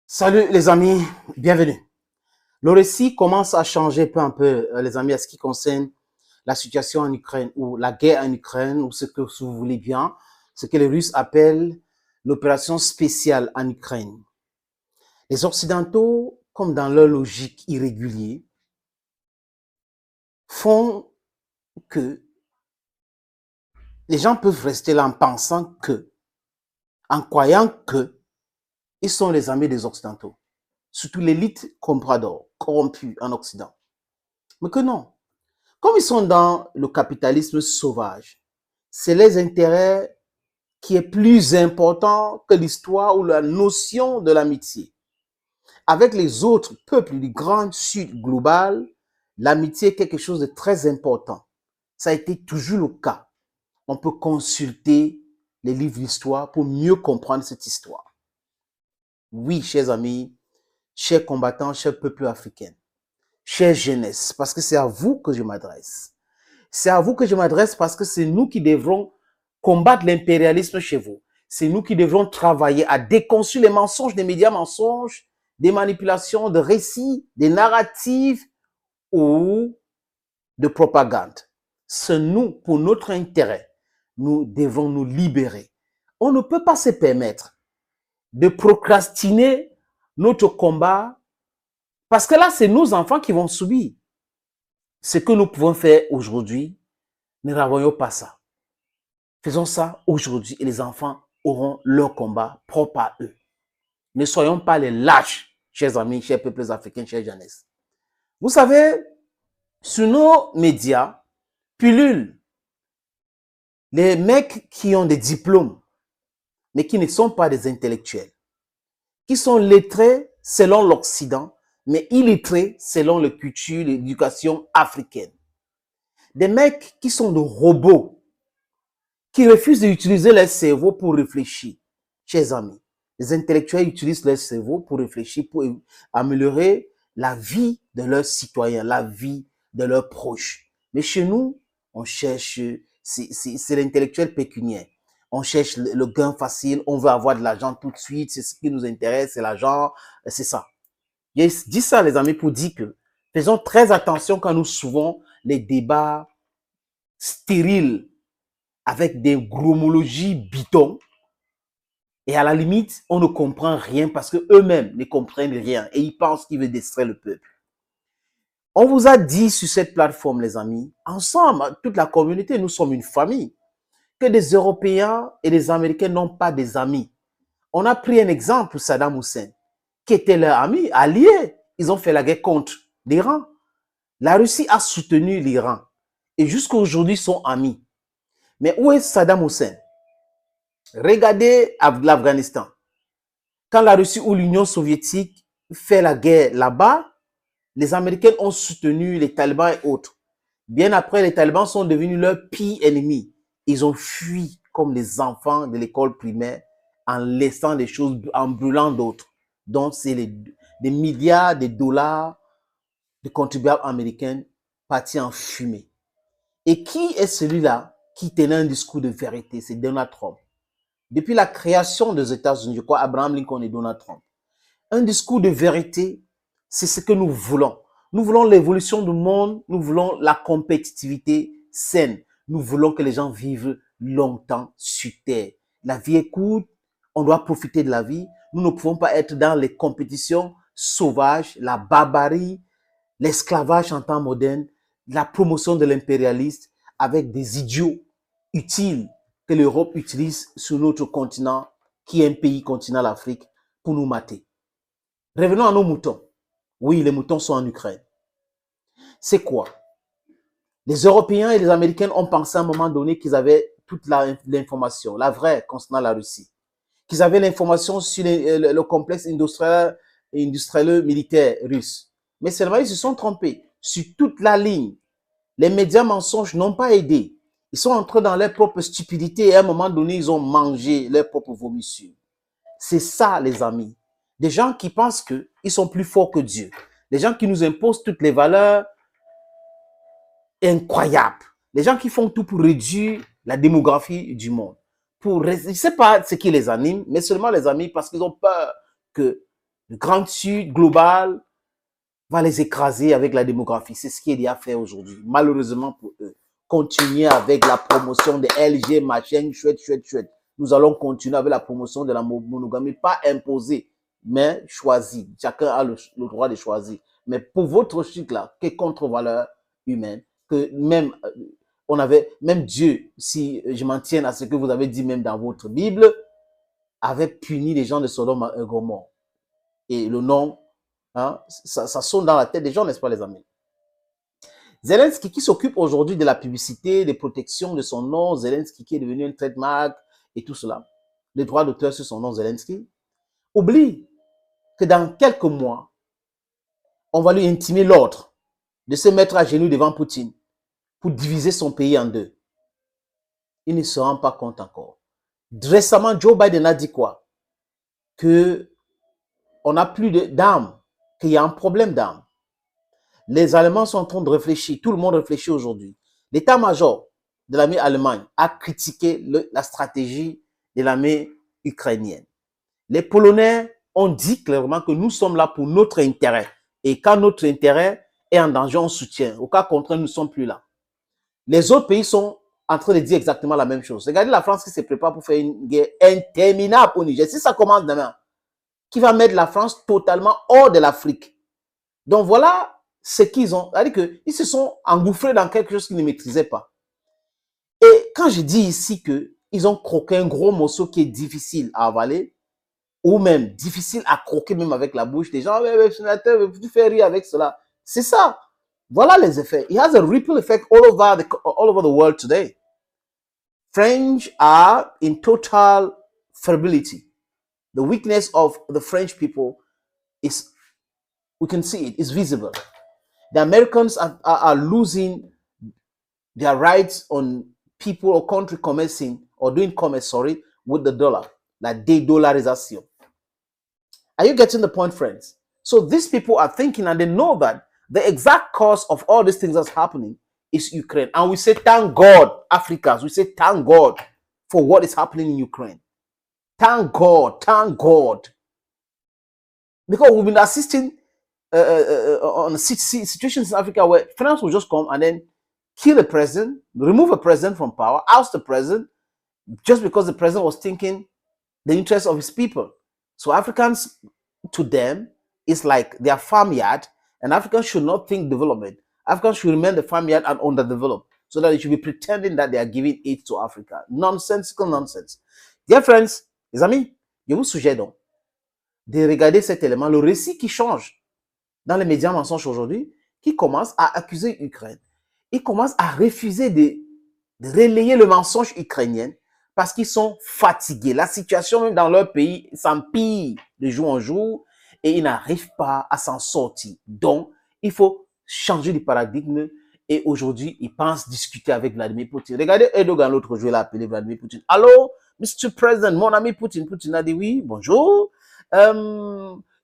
Salut les amis, bienvenue. Le récit commence à changer peu à peu, les amis, à ce qui concerne la situation en Ukraine ou la guerre en Ukraine ou ce que vous voulez bien, ce que les Russes appellent l'opération spéciale en Ukraine. Les Occidentaux, comme dans leur logique irrégulière, font que les gens peuvent rester là en pensant que, en croyant que, ils sont les amis des Occidentaux, surtout l'élite comprador, corrompue en Occident. Mais que non. Comme ils sont dans le capitalisme sauvage, c'est les intérêts qui est plus important que l'histoire ou la notion de l'amitié. Avec les autres peuples du grand sud global, l'amitié est quelque chose de très important. Ça a été toujours le cas. On peut consulter les livres d'histoire pour mieux comprendre cette histoire. Oui, chers amis, chers combattants, chers peuples africains, chère jeunesse, parce que c'est à vous que je m'adresse. C'est à vous que je m'adresse parce que c'est nous qui devrons combattre l'impérialisme chez vous. C'est nous qui devrons travailler à déconstruire les mensonges des médias mensonges, des manipulations de récits, des narratifs ou de propagande. C'est nous, pour notre intérêt, nous devons nous libérer. On ne peut pas se permettre de procrastiner notre combat parce que là, c'est nos enfants qui vont subir. Ce que nous pouvons faire aujourd'hui, ne renvoyons pas ça. Faisons ça aujourd'hui et les enfants auront leur combat propre à eux. Ne soyons pas les lâches, chers amis, chers peuples africains, chers jeunesse. Vous savez, sur nos médias, pullulent les mecs qui ont des diplômes, mais qui ne sont pas des intellectuels, qui sont lettrés selon l'Occident, mais illettrés selon la culture, l'éducation africaine. Des mecs qui sont des robots, qui refusent d'utiliser leur cerveau pour réfléchir. Chers amis, les intellectuels utilisent leur cerveau pour réfléchir, pour améliorer la vie de leurs citoyens, la vie de leurs proches. Mais chez nous, on cherche, c'est l'intellectuel pécuniaire. On cherche le gain facile, on veut avoir de l'argent tout de suite, c'est ce qui nous intéresse, c'est l'argent, c'est ça. Je dis ça, les amis, pour dire que faisons très attention quand nous suivons les débats stériles avec des gromologies bidons. Et à la limite, on ne comprend rien parce qu'eux-mêmes ne comprennent rien et ils pensent qu'ils veulent distraire le peuple. On vous a dit sur cette plateforme, les amis, ensemble, toute la communauté, nous sommes une famille, que des Européens et des Américains n'ont pas des amis. On a pris un exemple, Saddam Hussein, qui était leur ami, allié. Ils ont fait la guerre contre l'Iran. La Russie a soutenu l'Iran et jusqu'à aujourd'hui sont amis. Mais où est Saddam Hussein? Regardez l'Afghanistan. Quand la Russie ou l'Union soviétique fait la guerre là-bas, les Américains ont soutenu les talibans et autres. Bien après, les talibans sont devenus leurs pires ennemis. Ils ont fui comme les enfants de l'école primaire en laissant des choses, en brûlant d'autres. Donc, c'est des milliards de dollars de contribuables américains partis en fumée. Et qui est celui-là qui tenait un discours de vérité? C'est Donald Trump. Depuis la création des États-Unis, je crois Abraham Lincoln et Donald Trump. Un discours de vérité, c'est ce que nous voulons. Nous voulons l'évolution du monde, nous voulons la compétitivité saine. Nous voulons que les gens vivent longtemps sur Terre. La vie est courte, on doit profiter de la vie. Nous ne pouvons pas être dans les compétitions sauvages, la barbarie, l'esclavage en temps moderne, la promotion de l'impérialisme avec des idiots utiles que l'Europe utilise sur notre continent, qui est un pays continent, l'Afrique, pour nous mater. Revenons à nos moutons. Oui, les moutons sont en Ukraine. C'est quoi? Les Européens et les Américains ont pensé à un moment donné qu'ils avaient toute l'information, la vraie, concernant la Russie. Qu'ils avaient l'information sur le complexe industriel militaire russe. Mais seulement, ils se sont trompés. Sur toute la ligne, les médias mensonges n'ont pas aidé. Ils sont entrés dans leur propre stupidité et à un moment donné, ils ont mangé leur propre vomissure. C'est ça, les amis. Des gens qui pensent qu'ils sont plus forts que Dieu. Des gens qui nous imposent toutes les valeurs incroyables. Les gens qui font tout pour réduire la démographie du monde. Je ne sais pas ce qui les anime, mais seulement les amis parce qu'ils ont peur que Le Grand Sud global va les écraser avec la démographie. C'est ce qui est déjà fait aujourd'hui, malheureusement pour eux. Continuer avec la promotion de LG, machin, chouette, chouette, chouette. Nous allons continuer avec la promotion de la monogamie, pas imposée, mais choisie. Chacun a le droit de choisir. Mais pour votre chic là, qui est contre-valeur humaine, que même, même Dieu, si je m'en tiens à ce que vous avez dit même dans votre Bible, avait puni les gens de Sodome et Gomorrhe. Et le nom, hein, ça sonne dans la tête des gens, n'est-ce pas les amis? Zelensky qui s'occupe aujourd'hui de la publicité, des protections de son nom, Zelensky qui est devenu un trademark et tout cela, les droits d'auteur sur son nom Zelensky, oublie que dans quelques mois, on va lui intimer l'ordre de se mettre à genoux devant Poutine pour diviser son pays en deux. Il ne se rend pas compte encore. Récemment, Joe Biden a dit quoi? Que on n'a plus d'armes, qu'il y a un problème d'armes. Les Allemands sont en train de réfléchir, tout le monde réfléchit aujourd'hui. L'état-major de l'armée allemande a critiqué la stratégie de l'armée ukrainienne. Les Polonais ont dit clairement que nous sommes là pour notre intérêt. Et quand notre intérêt est en danger, on soutient. Au cas contraire, nous ne sommes plus là. Les autres pays sont en train de dire exactement la même chose. Regardez la France qui se prépare pour faire une guerre interminable au Niger. Si ça commence demain, qui va mettre la France totalement hors de l'Afrique. Donc voilà ce qu'ils ont. C'est-à-dire qu'ils se sont engouffrés dans quelque chose qu'ils ne maîtrisaient pas. Et quand je dis ici qu'ils ont croqué un gros morceau qui est difficile à avaler, ou même difficile à croquer même avec la bouche, des gens, sénateur, tu fais rire avec cela. C'est ça. Voilà les effets. It has a ripple effect all over the world today. French are in total feebility. The weakness of the French people is, we can see it, is visible. The Americans are losing their rights on people or country commercing or doing commerce, with the dollar, la dédollarisation. Are you getting the point, friends? So these people are thinking and they know that the exact cause of all these things that's happening is Ukraine. And we say, thank God, Africans, we say, thank God for what is happening in Ukraine. Thank God, thank God. Because we've been assisting on situations in Africa where finance will just come and then kill the president, remove a president from power, oust the president, just because the president was thinking the interests of his people. So Africans, to them, is like their farmyard, and Africans should not think development. Africans should remain the farmyard and underdeveloped, so that they should be pretending that they are giving aid to Africa. Nonsensical nonsense. Dear friends, les amis, je vous suggère donc de regarder cet élément, le récit qui change dans les médias mensonges aujourd'hui, qui commence à accuser l'Ukraine. Ils commencent à refuser de relayer le mensonge ukrainien parce qu'ils sont fatigués. La situation même dans leur pays s'empire de jour en jour et ils n'arrivent pas à s'en sortir. Donc, il faut changer de paradigme et aujourd'hui, ils pensent discuter avec Vladimir Poutine. Regardez Erdogan l'autre jour, il a appelé Vladimir Poutine. Allô, Mr. President, mon ami Poutine. Poutine a dit oui, bonjour.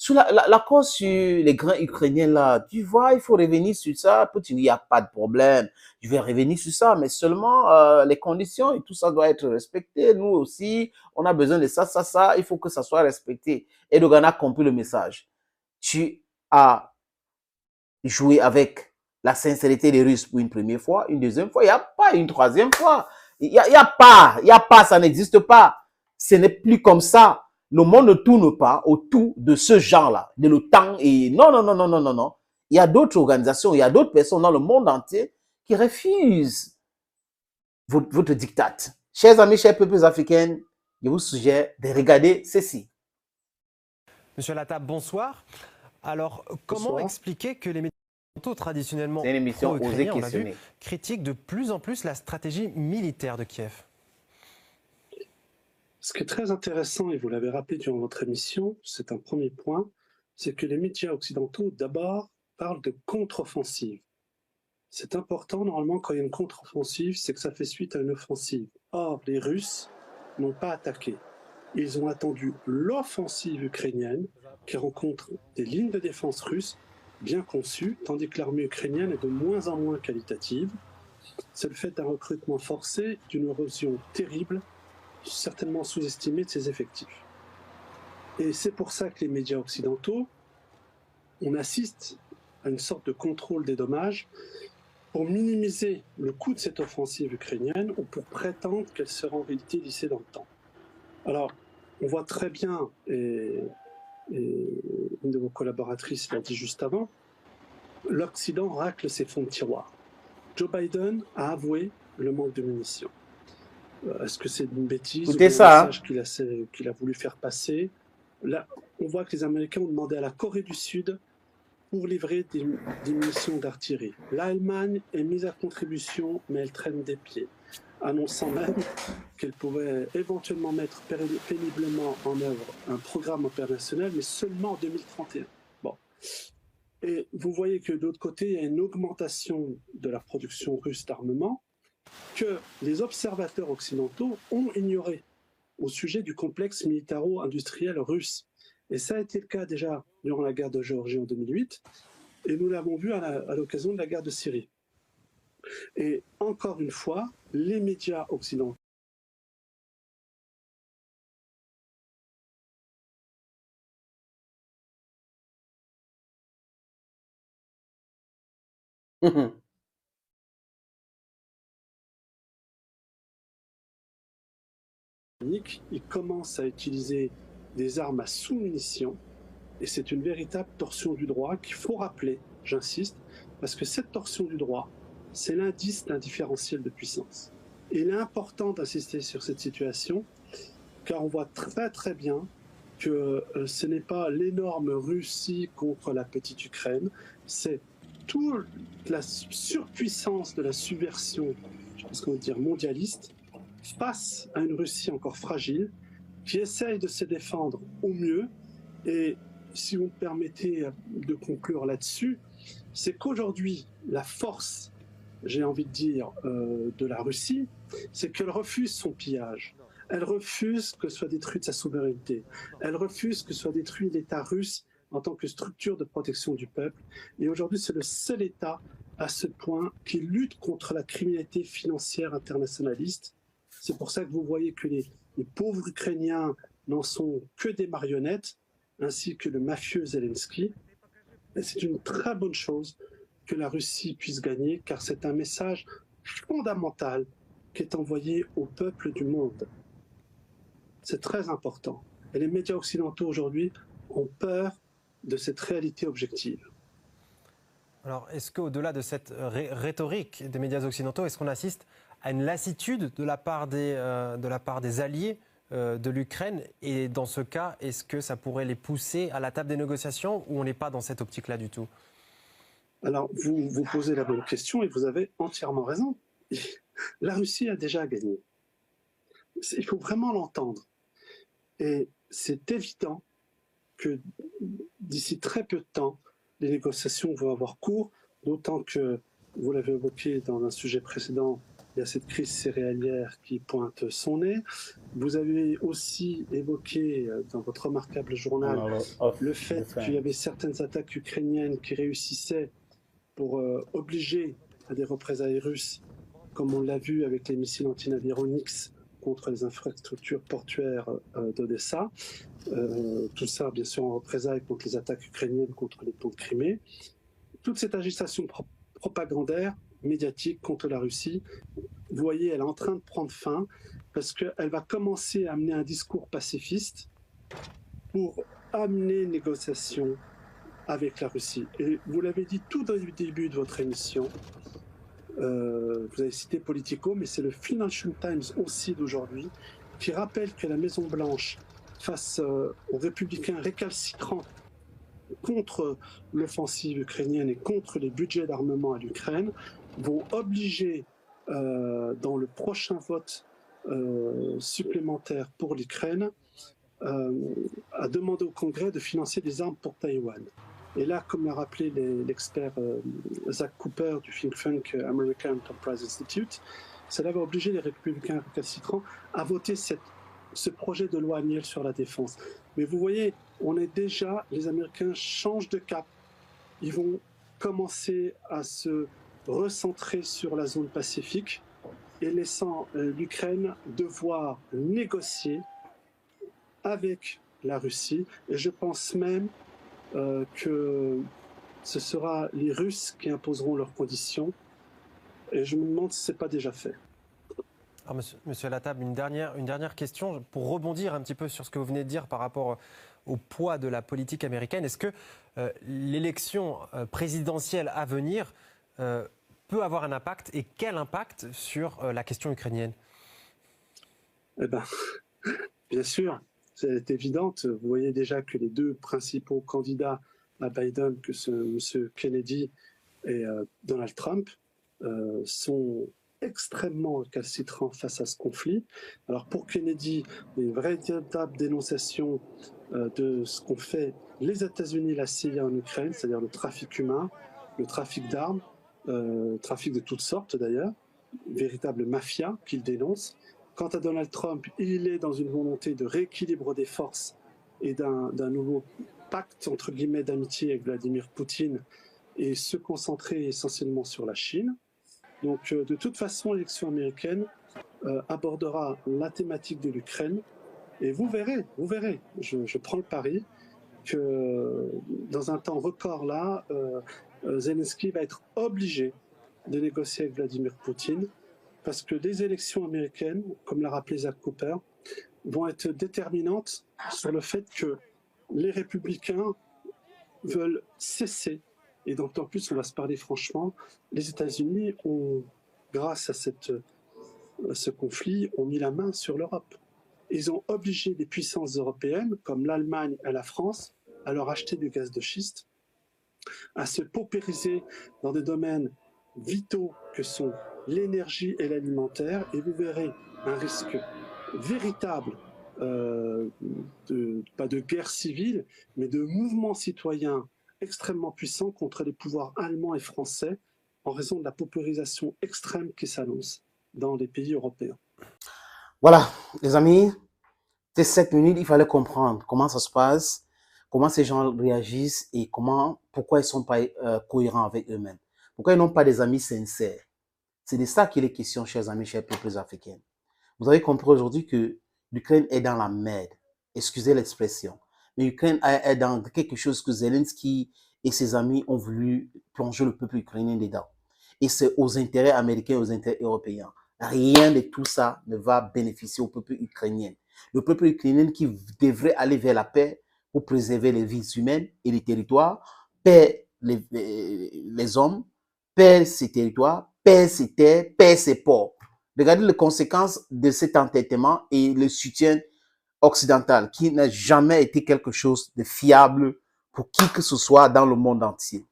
Sur la cause sur les grains ukrainiens là, tu vois, il faut revenir sur ça. Poutine, il n'y a pas de problème. Je vais revenir sur ça, mais seulement les conditions et tout ça doit être respecté. Nous aussi, on a besoin de ça. Il faut que ça soit respecté. Erdogan a compris le message. Tu as joué avec la sincérité des Russes pour une première fois, une deuxième fois. Il n'y a pas une troisième fois. Il y a pas, ça n'existe pas. Ce n'est plus comme ça. Le monde ne tourne pas autour de ce genre-là, de l'OTAN et non. Il y a d'autres organisations, il y a d'autres personnes dans le monde entier qui refusent votre diktat. Chers amis, chers peuples africains, je vous suggère de regarder ceci. Monsieur Latab, bonsoir. Alors, comment expliquer que les médias traditionnellement pro-ukrainiens, on l'a vu, critiquent de plus en plus la stratégie militaire de Kiev? Ce qui est très intéressant, et vous l'avez rappelé durant votre émission, c'est un premier point, c'est que les médias occidentaux, d'abord, parlent de contre-offensive. C'est important, normalement, quand il y a une contre-offensive, c'est que ça fait suite à une offensive. Or, les Russes n'ont pas attaqué. Ils ont attendu l'offensive ukrainienne, qui rencontre des lignes de défense russes bien conçues, tandis que l'armée ukrainienne est de moins en moins qualitative. C'est le fait d'un recrutement forcé, d'une érosion terrible, certainement sous-estimé de ses effectifs. Et c'est pour ça que les médias occidentaux, on assiste à une sorte de contrôle des dommages pour minimiser le coût de cette offensive ukrainienne ou pour prétendre qu'elle sera en réalité lissée dans le temps. Alors, on voit très bien, et une de vos collaboratrices l'a dit juste avant, l'Occident racle ses fonds de tiroir. Joe Biden a avoué le manque de munitions. Est-ce que c'est une bêtise ou un message qu'il a voulu faire passer? Là, on voit que les Américains ont demandé à la Corée du Sud pour livrer des munitions d'artillerie. L'Allemagne est mise à contribution, mais elle traîne des pieds, annonçant même qu'elle pouvait éventuellement mettre péniblement en œuvre un programme opérationnel, mais seulement en 2031. Bon. Et vous voyez que de l'autre côté, il y a une augmentation de la production russe d'armement que les observateurs occidentaux ont ignoré au sujet du complexe militaro-industriel russe. Et ça a été le cas déjà durant la guerre de Géorgie en 2008, et nous l'avons vu à l'occasion de la guerre de Syrie. Et encore une fois, les médias occidentaux ils commencent à utiliser des armes à sous-munitions, et c'est une véritable torsion du droit qu'il faut rappeler, j'insiste, parce que cette torsion du droit, c'est l'indice d'un différentiel de puissance. Et il est important d'insister sur cette situation, car on voit très très bien que ce n'est pas l'énorme Russie contre la petite Ukraine, c'est toute la surpuissance de la subversion, je pense qu'on va dire mondialiste, face à une Russie encore fragile, qui essaye de se défendre au mieux. Et si vous me permettez de conclure là-dessus, c'est qu'aujourd'hui, la force, j'ai envie de dire, de la Russie, c'est qu'elle refuse son pillage. Elle refuse que soit détruite sa souveraineté. Elle refuse que soit détruit l'État russe en tant que structure de protection du peuple. Et aujourd'hui, c'est le seul État à ce point qui lutte contre la criminalité financière internationaliste. C'est pour ça que vous voyez que les pauvres Ukrainiens n'en sont que des marionnettes, ainsi que le mafieux Zelensky. Et c'est une très bonne chose que la Russie puisse gagner, car c'est un message fondamental qui est envoyé au peuple du monde. C'est très important. Et les médias occidentaux aujourd'hui ont peur de cette réalité objective. Alors, est-ce qu'au-delà de cette rhétorique des médias occidentaux, est-ce qu'on assiste à une lassitude de la part des alliés de l'Ukraine? Et dans ce cas, est-ce que ça pourrait les pousser à la table des négociations ou on n'est pas dans cette optique-là du tout? Alors, vous posez la bonne question et vous avez entièrement raison. La Russie a déjà gagné. Il faut vraiment l'entendre. Et c'est évident que d'ici très peu de temps, les négociations vont avoir cours, d'autant que, vous l'avez évoqué dans un sujet précédent, il y a cette crise céréalière qui pointe son nez. Vous avez aussi évoqué dans votre remarquable journal le fait qu'il y avait certaines attaques ukrainiennes qui réussissaient pour obliger à des représailles russes, comme on l'a vu avec les missiles antinavires Onyx contre les infrastructures portuaires d'Odessa. Tout ça, bien sûr, en représailles contre les attaques ukrainiennes contre les ponts de Crimée. Toute cette agitation propagandaire, médiatique contre la Russie, vous voyez, elle est en train de prendre fin parce qu'elle va commencer à amener un discours pacifiste pour amener une négociation avec la Russie. Et vous l'avez dit tout au début de votre émission, vous avez cité Politico, mais c'est le Financial Times aussi d'aujourd'hui qui rappelle que la Maison-Blanche, face aux républicains récalcitrants contre l'offensive ukrainienne et contre les budgets d'armement à l'Ukraine, vont obliger, dans le prochain vote supplémentaire pour l'Ukraine, à demander au Congrès de financer des armes pour Taïwan. Et là, comme l'a rappelé l'expert Zach Cooper du think tank American Enterprise Institute, cela va obliger les républicains récalcitrants à voter ce projet de loi annuel sur la défense. Mais vous voyez, les Américains changent de cap. Ils vont commencer à se recentrer sur la zone pacifique et laissant l'Ukraine devoir négocier avec la Russie. Et je pense même que ce sera les Russes qui imposeront leurs conditions. Et je me demande si ce n'est pas déjà fait. Alors, monsieur Lattable, une dernière question pour rebondir un petit peu sur ce que vous venez de dire par rapport au poids de la politique américaine. Est-ce que l'élection présidentielle à venir peut avoir un impact, et quel impact sur la question ukrainienne? Eh bien, bien sûr, c'est évident. Vous voyez déjà que les deux principaux candidats à Biden, que ce M. Kennedy et Donald Trump, sont extrêmement récalcitrants face à ce conflit. Alors pour Kennedy, une véritable dénonciation de ce qu'ont fait les États-Unis et la CIA en Ukraine, c'est-à-dire le trafic humain, le trafic d'armes, trafic de toutes sortes d'ailleurs, véritable mafia qu'il dénonce. Quant à Donald Trump, il est dans une volonté de rééquilibre des forces et d'un nouveau pacte, entre guillemets, d'amitié avec Vladimir Poutine et se concentrer essentiellement sur la Chine. Donc, de toute façon, l'élection américaine abordera la thématique de l'Ukraine. Et vous verrez, je prends le pari que dans un temps record là, Zelensky va être obligé de négocier avec Vladimir Poutine, parce que les élections américaines, comme l'a rappelé Zach Cooper, vont être déterminantes sur le fait que les républicains veulent cesser, et d'autant plus, on va se parler franchement, les États-Unis ont, grâce à ce conflit, ont mis la main sur l'Europe. Ils ont obligé les puissances européennes, comme l'Allemagne et la France, à leur acheter du gaz de schiste, à se paupériser dans des domaines vitaux que sont l'énergie et l'alimentaire, et vous verrez un risque véritable, pas de guerre civile, mais de mouvements citoyens extrêmement puissants contre les pouvoirs allemands et français en raison de la paupérisation extrême qui s'annonce dans les pays européens. Voilà, les amis, ces 7 minutes, il fallait comprendre comment ça se passe, comment ces gens réagissent et pourquoi ils ne sont pas cohérents avec eux-mêmes. Pourquoi ils n'ont pas des amis sincères. C'est de ça qu'il est question, chers amis, chers peuples africains. Vous avez compris aujourd'hui que l'Ukraine est dans la merde. Excusez l'expression. Mais l'Ukraine est dans quelque chose que Zelensky et ses amis ont voulu plonger le peuple ukrainien dedans. Et c'est aux intérêts américains et aux intérêts européens. Rien de tout ça ne va bénéficier au peuple ukrainien. Le peuple ukrainien qui devrait aller vers la paix pour préserver les vies humaines et les territoires, paix les hommes, paix ses territoires, paix ses terres, paix ses ports. Regardez les conséquences de cet entêtement et le soutien occidental qui n'a jamais été quelque chose de fiable pour qui que ce soit dans le monde entier.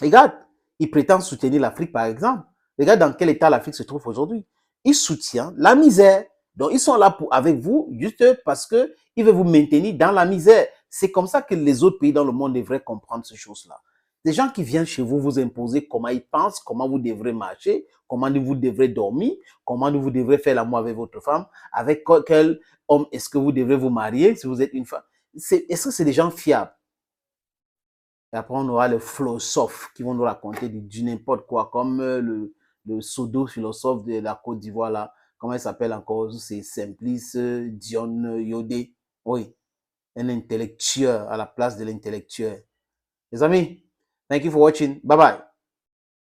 Regarde, il prétend soutenir l'Afrique par exemple. Regarde dans quel état l'Afrique se trouve aujourd'hui. Il soutient la misère. Donc ils sont là avec vous juste parce qu'ils veulent vous maintenir dans la misère. C'est comme ça que les autres pays dans le monde devraient comprendre ces choses-là. Des gens qui viennent chez vous vous imposer comment ils pensent, comment vous devrez marcher, comment vous devrez dormir, comment vous devrez faire l'amour avec votre femme, avec quel homme est-ce que vous devrez vous marier si vous êtes une femme. Est-ce que c'est des gens fiables? Et après, on aura les philosophes qui vont nous raconter du n'importe quoi, comme le pseudo-philosophe de la Côte d'Ivoire, là. Comment il s'appelle encore? C'est Simplice Dion Yodé. Oui, un intellectuel à la place de l'intellectuel. Les amis, thank you for watching. Bye bye.